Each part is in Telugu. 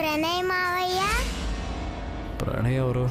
ప్రణయ్ మావయ్య. ప్రణయ్ ఎవరు?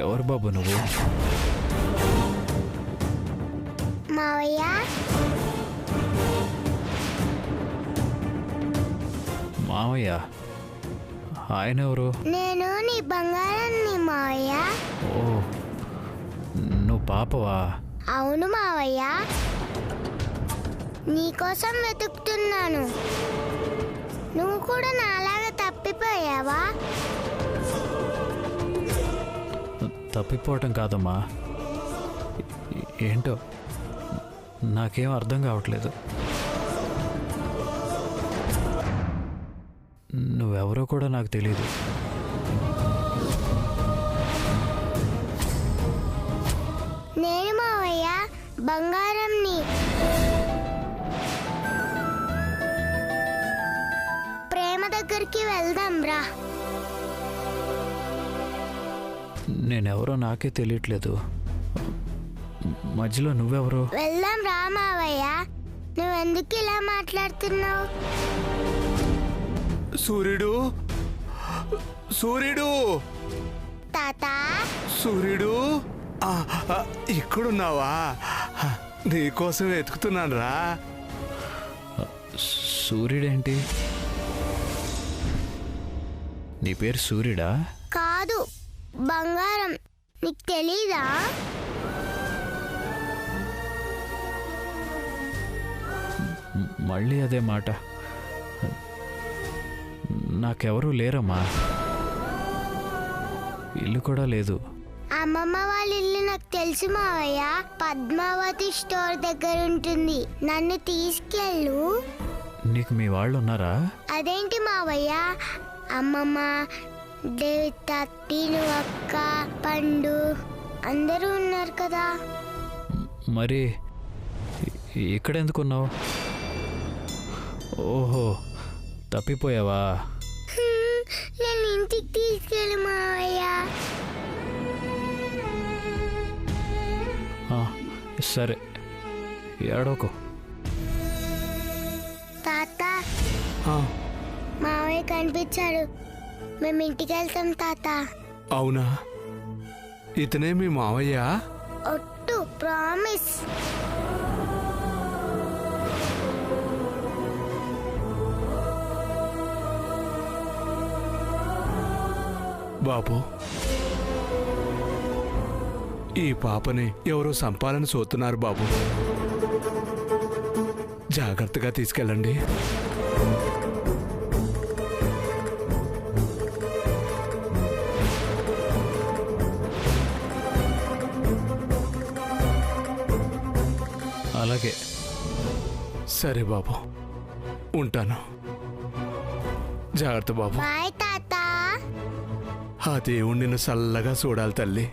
ఎవరు బాబు నువ్వు? మావయ్య మావయ్య? ఆయన ఎవరు? నేను నీ బంగారాన్ని మావయ్య. ఓ, నువ్వు పాపవా? అవును మావయ్య, నీకోసం వెతుకుతున్నాను. నువ్వు కూడా నాలాగా తప్పిపోయావా? తప్పిపోవటం కాదమ్మా, ఏంటో నాకేం అర్థం కావట్లేదు. నువ్వెవరో కూడా నాకు తెలీదు. నేను మావయ్య బంగారంని. ప్రేమ దగ్గరికి వెళ్దాం రా. నేనెవరో నాకే తెలియట్లేదు. మధ్యలో నువ్వెవరో? వెళ్దాం రా మావయ్య. నువ్వెందుకు ఇలా మాట్లాడుతున్నావు? సూర్యుడు, సూర్యుడు, తాత. సూర్యుడు, ఇక్కడున్నావా? నీకోసం వెతుకుతున్నాను రా. సూర్యుడేంటి? నీ పేరు సూర్యుడా? కాదు, బంగారం. నీకు తెలీదా? మళ్ళీ అదే మాట. నాకెవరూ లేరమ్మా, ఇల్లు కూడా లేదు. అమ్మమ్మ వాళ్ళ ఇల్లు నాకు తెలుసు మావయ్య. పద్మావతి స్టోర్ దగ్గర ఉంటుంది. నన్ను తీసుకెళ్ళు. నీకు మీ వాళ్ళు ఉన్నారా? అదేంటి మావయ్య, అమ్మమ్మ, దేవిత, టీను అక్క, పండు అందరూ ఉన్నారు కదా. మరి ఇక్కడెందుకున్నావు? ఓహో, తప్పిపోయావా? నేను ఇంటికి తీసుకెళ్ళి మావయ్య. సరే, ఏడోకు. తాత, మావయ్య కనిపించాడు. మేము ఇంటికి వెళ్తాం తాత. అవునా? ఇతనే మీ మావయ్య? ఒట్టు, ప్రామిస్. బాబు, ఈ పాపని ఎవరో సంపాలని చూస్తున్నారు బాబు. జాగ్రత్తగా తీసుకెళ్ళండి. అలాగే. సరే బాబు, ఉంటాను. జాగ్రత్త బాబు. బాయ్ తాత. ఆ దేవుడు నిన్ను చల్లగా చూడాలి తల్లి.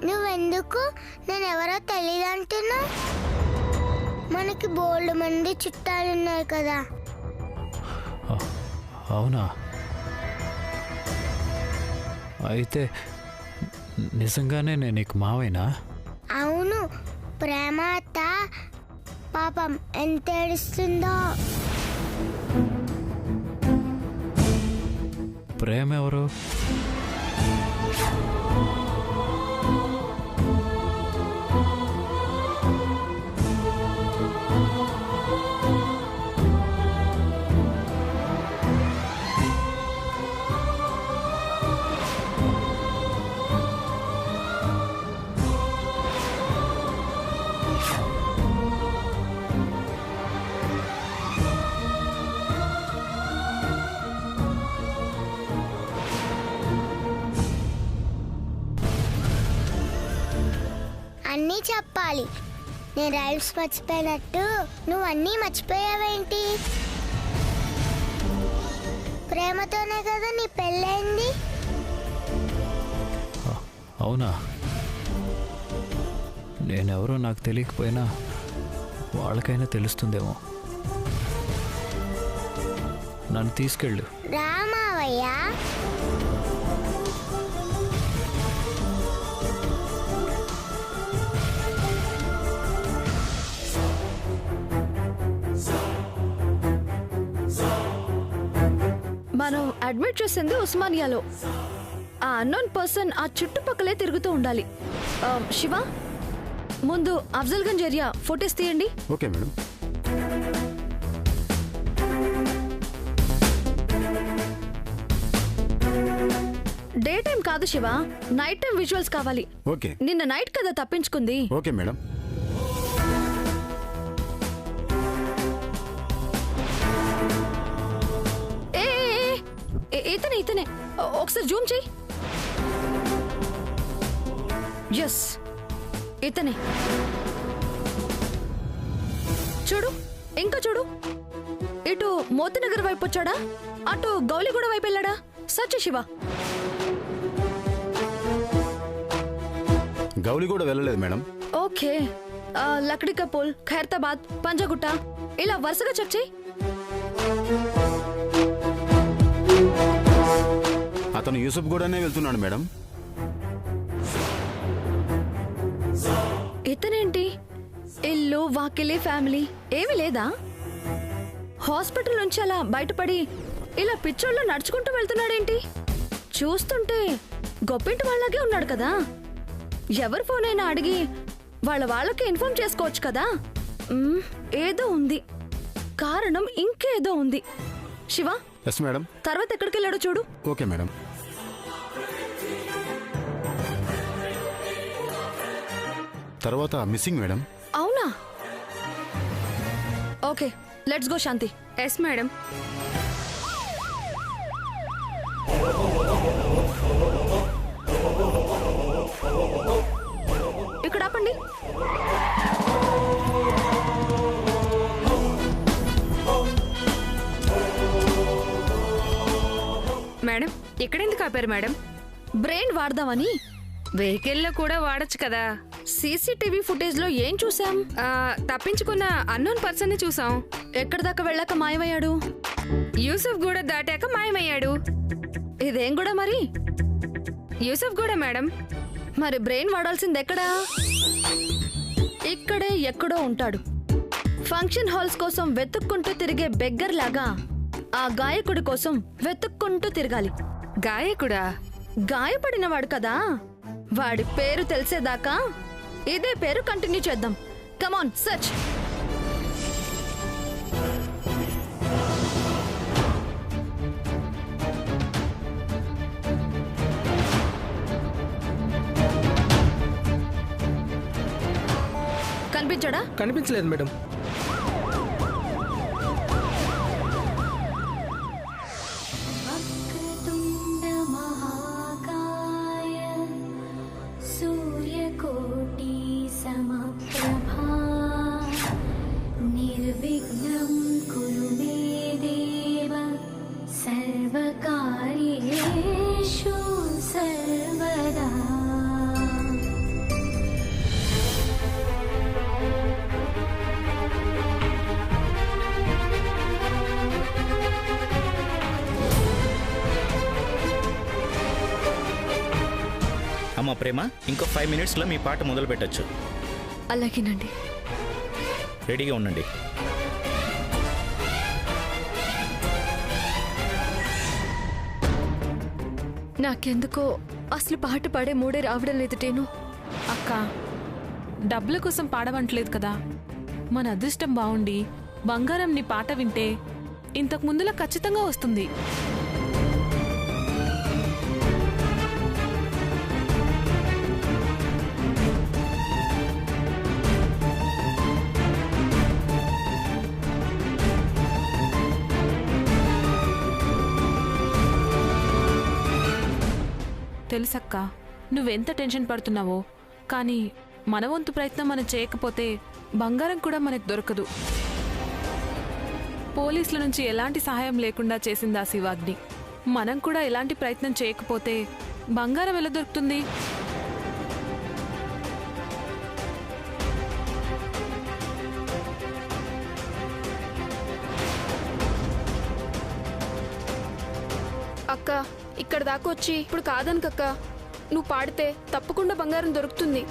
నువ్వెందుకు నేనెవరో తెలీదంటున్నా? మనకి బోల్డ్ మంది చుట్టాలున్నారు కదా. అవునా? అయితే నిజంగానే నేను నీకు మావైనా? అవును. ప్రేమ అత్త పాపం ఎంత ఏడుస్తుందో. ప్రేమ ఎవరు? అన్నీ చెప్పాలి. నేను రైమ్స్ మర్చిపోయినట్టు నువ్వు అన్నీ మర్చిపోయావేంటి? ప్రేమతోనే కదా నీ పెళ్ళైంది. అవునా? నేనెవరో నాకు తెలియకపోయినా వాళ్ళకైనా తెలుస్తుందేమో. నన్ను తీసుకెళ్ళు. రా మావయ్య. మనం అడ్మిట్ చేసింది ఉస్మానియాలో. ఆ అన్నోన్ పర్సన్ ఆ చుట్టుపక్కలే తిరుగుతూ ఉండాలి. శివ, ముందు అఫ్జల్గంజ్ ఏరియా ఫోటోస్ తీయండి. Okay madam. డే టైం కాదు శివ, నైట్ టైం విజువల్స్ కావాలి. ఓకే. నిన్న నైట్ కదా తప్పించుకుంది. Okay madam. ఇతనే ఇతనే, ఒకసారి జూమ్ చెయ్యి. ఎస్, ఇతనే. చూడు, ఇంకా చూడు. ఇటు మోతినగర్ వైపు వచ్చాడా, అటు గౌలిగూడ వైపు వెళ్ళాడా? సచ్ శివ. గౌలి కూడా వెళ్ళలేదు మేడం. ఓకే, లక్డీ కపూల్, ఖైరతాబాద్, పంజాగుట్ట ఇలా వరుసగా చెక్ చెయ్యి. అతను యూసఫ్ గూడనే వెళ్తున్నాడు మేడం. ఇతనేంటి ఇల్లు వాకిలి ఫ్యామిలీ ఏమీ లేదా? హాస్పిటల్ నుంచి అలా బయటపడి ఇలా పిచ్చోళ్ళు నడుచుకుంటూ వెళ్తున్నాడేంటి? చూస్తుంటే గొప్పింటి వాళ్ళగే ఉన్నాడు కదా. ఎవరి ఫోన్ అయినా అడిగి వాళ్ళకి ఇన్ఫార్మ్ చేసుకోవచ్చు కదా. ఏదో ఉంది, కారణం ఇంకేదో ఉంది. Shiva, yes madam. తర్వాత ఎక్కడికి వెళ్ళాడో చూడు. Okay madam. తర్వాత మిస్సింగ్ మేడం. అవునా? Okay, let's go Shanti. Yes madam. ఇక్కడ ఆపండి. మేడం, ఇక్కడెందుకు ఆపారు మేడం? బ్రెయిన్ వాడదామని. వెహికల్లో కూడా వాడచ్చు కదా. సీసీటీవీ ఫుటేజ్ లో ఏం చూసాం? తప్పించుకున్న అన్నోన్ పర్సన్ ని చూసాం. ఎక్కడి దాకా వెళ్ళాక మాయమయ్యాడు? యూసఫ్ గూడ దాటాక మాయమయ్యాడు. ఇదేం కూడా మరి? యూసఫ్ గూడ మేడం. మరి బ్రెయిన్ వాడాల్సింది ఎక్కడా? ఇక్కడే ఎక్కడో ఉంటాడు. ఫంక్షన్ హాల్స్ కోసం వెతుక్కుంటూ తిరిగే బెగ్గర్ లాగా ఆ గాయకుడి కోసం వెతుక్కుంటూ తిరగాలి. గాయకుడా? గాయపడినవాడు కదా, వాడి పేరు తెలిసేదాకా ఇదే పేరు కంటిన్యూ చేద్దాం. కమాన్, సర్చ్. కనిపించాడా? కనిపించలేదు మేడం. అమ్మ ప్రేమ, ఇంకో 5 minutesలో మీ పాట మొదలు పెట్టచ్చు. అలాగేనండి. రెడీగా ఉండండి. నాకెందుకో అసలు పాట పాడే మూడే రావడం లేదు టేను. అక్క, డబ్బుల కోసం పాడవంటలేదు కదా. మన అదృష్టం బాగుండి బంగారం నీ పాట వింటే ఇంతకు ముందులా ఖచ్చితంగా వస్తుంది. తెలుసక్క, నువ్వెంత టెన్షన్ పడుతున్నావో, కానీ మన వంతు ప్రయత్నం మనం చేయకపోతే బంగారం కూడా మనకు దొరకదు. పోలీసుల నుంచి ఎలాంటి సహాయం లేకుండా చేసింది ఆ శివాగ్ని. మనం కూడా ఎలాంటి ప్రయత్నం చేయకపోతే బంగారం ఎలా దొరుకుతుంది? అక్క ఇక్కడ దాకా వచ్చి ఇప్పుడు కాదనుకక్క, నువ్వు పాడితే తప్పకుండా బంగారం దొరుకుతుంది.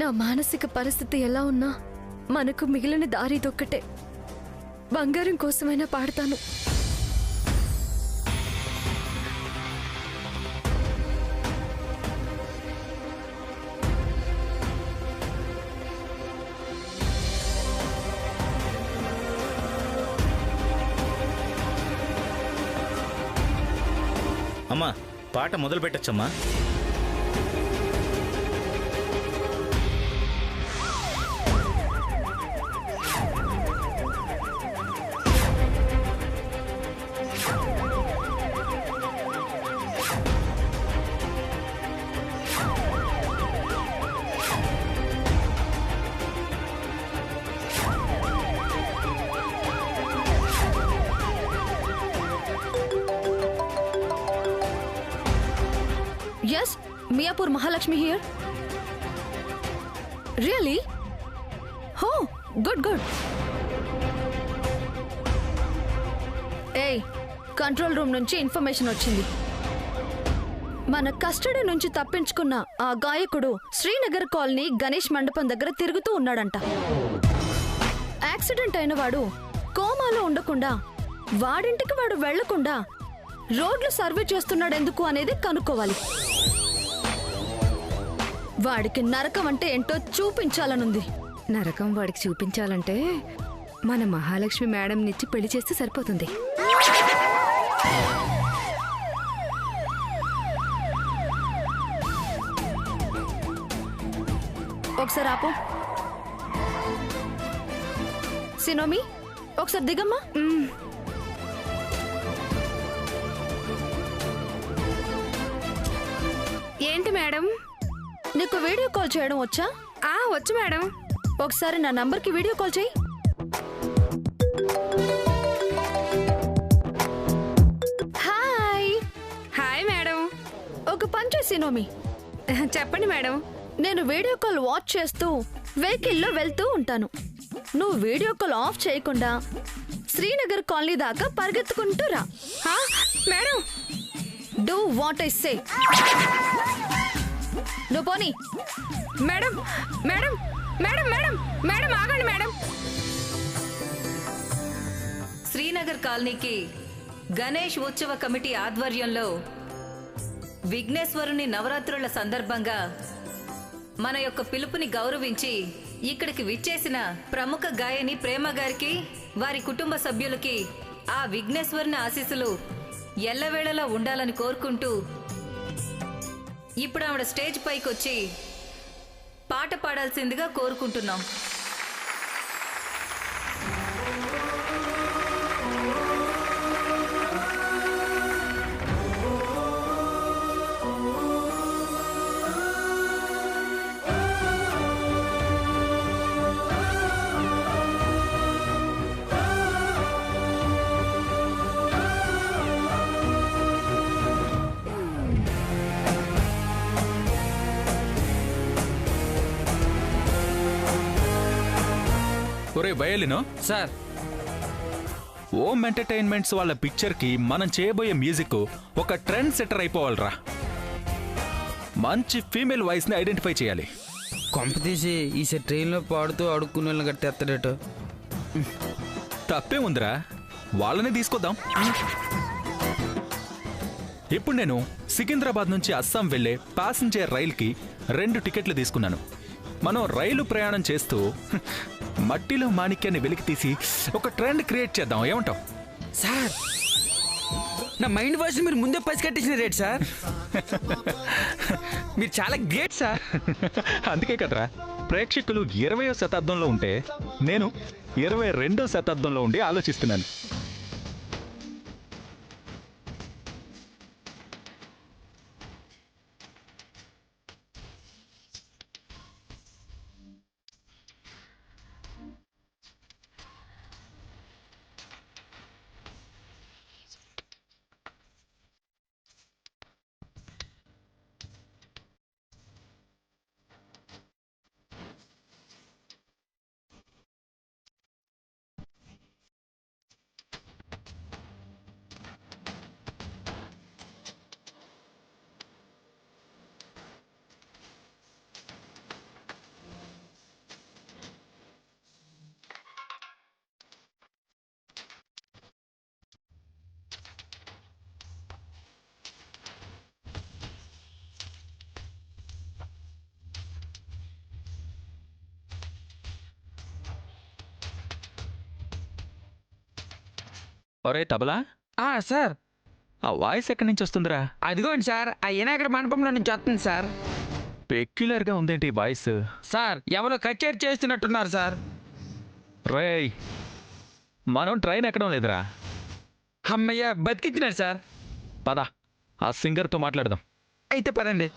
నా మానసిక పరిస్థితి ఎలా ఉన్నా మనకు మిగిలిన దారి దొక్కటే. బంగారం కోసమైనా పాడతాను. అమ్మా పాట మొదలు పెట్టచ్చమ్మా. Yes, Miyapur Mahalakshmi here. Really? Oh, good. Hey, control room నుంచి ఇన్ఫర్మేషన్ వచ్చింది. మన కస్టడీ నుంచి తప్పించుకున్న ఆ గాయకుడు శ్రీనగర్ కాలనీ గణేష్ మండపం దగ్గర తిరుగుతూ ఉన్నాడంట. యాక్సిడెంట్ అయిన వాడు కోమాలో ఉండకుండా, వాడింటికి వాడు వెళ్లకుండా రోడ్లు సర్వే చేస్తున్నాడెందుకు అనేది కనుక్కోవాలి. వాడికి నరకం అంటే ఏంటో చూపించాలనుంది. నరకం వాడికి చూపించాలంటే మన మహాలక్ష్మి మేడం నిచ్చి పెళ్లి చేస్తే సరిపోతుంది. ఒకసారి ఆపు. సినోమి, ఒకసారి దిగమ్మా. ఏంటి మేడం? నీకు వీడియో కాల్ చేయడం వచ్చా? వచ్చు మేడం. ఒకసారి నా నంబర్కి వీడియో కాల్ చేయి. Hi madam. ఒక పని చేసి నోమి, చెప్పండి మేడం. నేను వీడియో కాల్ వాచ్ చేస్తూ వెహికల్లో వెళ్తూ ఉంటాను. నువ్వు వీడియో కాల్ ఆఫ్ చేయకుండా శ్రీనగర్ కాలనీ దాకా పరిగెత్తుకుంటూ రా. Madam, do what I say. నువ్వు పోనీ. Madam madam madam madam madam ఆగండి మేడం. శ్రీనగర్ కాలనీకి గణేష్ ఉత్సవ కమిటీ ఆధ్వర్యంలో విఘ్నేశ్వరుని నవరాత్రుల సందర్భంగా మన యొక్క పిలుపుని గౌరవించి ఇక్కడికి విచ్చేసిన ప్రముఖ గాయని ప్రేమ గారికి, వారి కుటుంబ సభ్యులకి ఆ విఘ్నేశ్వరుని ఆశీస్సులు ఎల్లవేళలా ఉండాలని కోరుకుంటూ ఇప్పుడు ఆవిడ స్టేజ్ పైకి వచ్చి పాట పాడాల్సిందిగా కోరుకుంటున్నాం. ఒరే బయలునో సార్, ఓమ్ ఎంటర్టైన్మెంట్స్ వాళ్ళ పిక్చర్కి మనం చేయబోయే మ్యూజిక్ ఒక ట్రెండ్ సెటర్ అయిపోవాలరా. మంచి ఫీమేల్ వాయిస్ని ఐడెంటిఫై చేయాలి. కొంప తీసి ఈ ట్రైన్లో పాడుతూ అడుక్కునే వాళ్ళని కట్టేస్తాడట. తప్పే ఉందిరా, వాళ్ళనే తీసుకొద్దాం. ఇప్పుడు నేను సికింద్రాబాద్ నుంచి అస్సాం వెళ్లే ప్యాసింజర్ రైలుకి 2 టికెట్లు తీసుకున్నాను. మనం రైలు ప్రయాణం చేస్తూ మట్టిలో మాణిక్యాన్ని వెలికి తీసి ఒక ట్రెండ్ క్రియేట్ చేద్దాం. ఏమంటావు సార్? నా మైండ్ వాయిస్ మీరు ముందే పసి కట్టేసిన రేట్ సార్. మీరు చాలా గ్రేట్ సార్. అందుకే కదరా ప్రేక్షకులు 20వ శతాబ్దంలో ఉంటే నేను 22వ శతాబ్దంలో ఉండి ఆలోచిస్తున్నాను. ఒరే తబలా, సార్ ఆ వాయిస్ ఎక్కడి నుంచి వస్తుందిరా? అదిగోండి సార్, ఆ వినాయకుడి మండపంలో నుంచి వస్తుంది సార్. పెక్యులర్గా ఉందేంటి వాయిస్? సార్ ఎవరో కచేరీ చేస్తున్నట్టున్నారు సార్. రేయ్, మనం ట్రైన్ ఎక్కడం లేదురా. అమ్మయ్య, బతికించినారు సార్. పద, ఆ సింగర్తో మాట్లాడదాం. అయితే పదండి.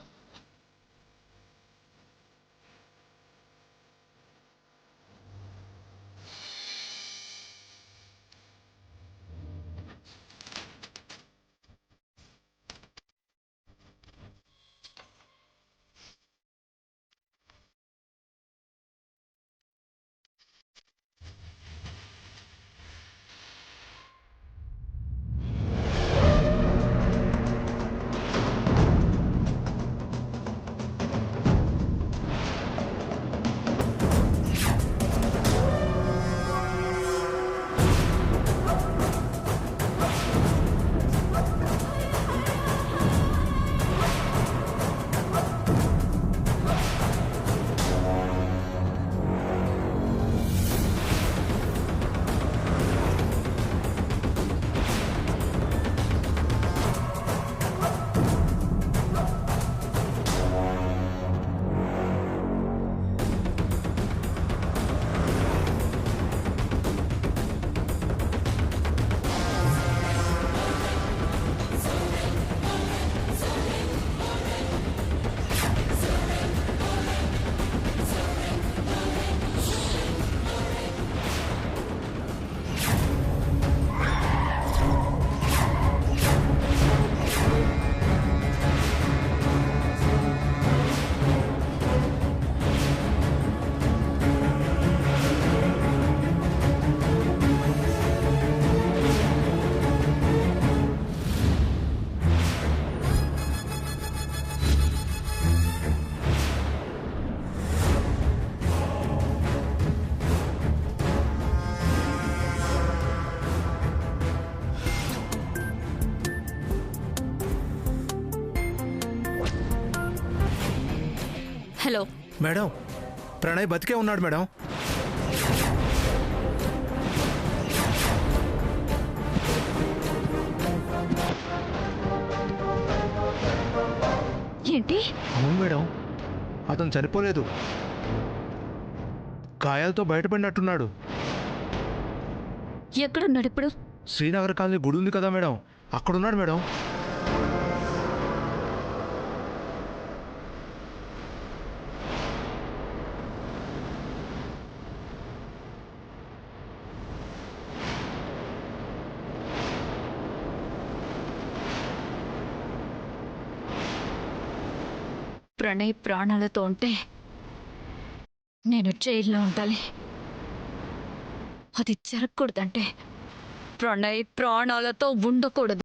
హలో మేడం, ప్రణయ్ బతికే ఉన్నాడు మేడం. ఏంటి? అవును మేడం, అతను చనిపోలేదు, గాయాలతో బయటపడినట్టున్నాడు. ఎక్కడున్నాడు ఇప్పుడు? శ్రీనగర్ కాలనీ గుడి ఉంది కదా మేడం, అక్కడున్నాడు మేడం. ప్రణయ్ ప్రాణాలతో ఉంటే నేను జైల్లో ఉండాలి. అది జరగకూడదంటే ప్రణయ్ ప్రాణాలతో ఉండకూడదు.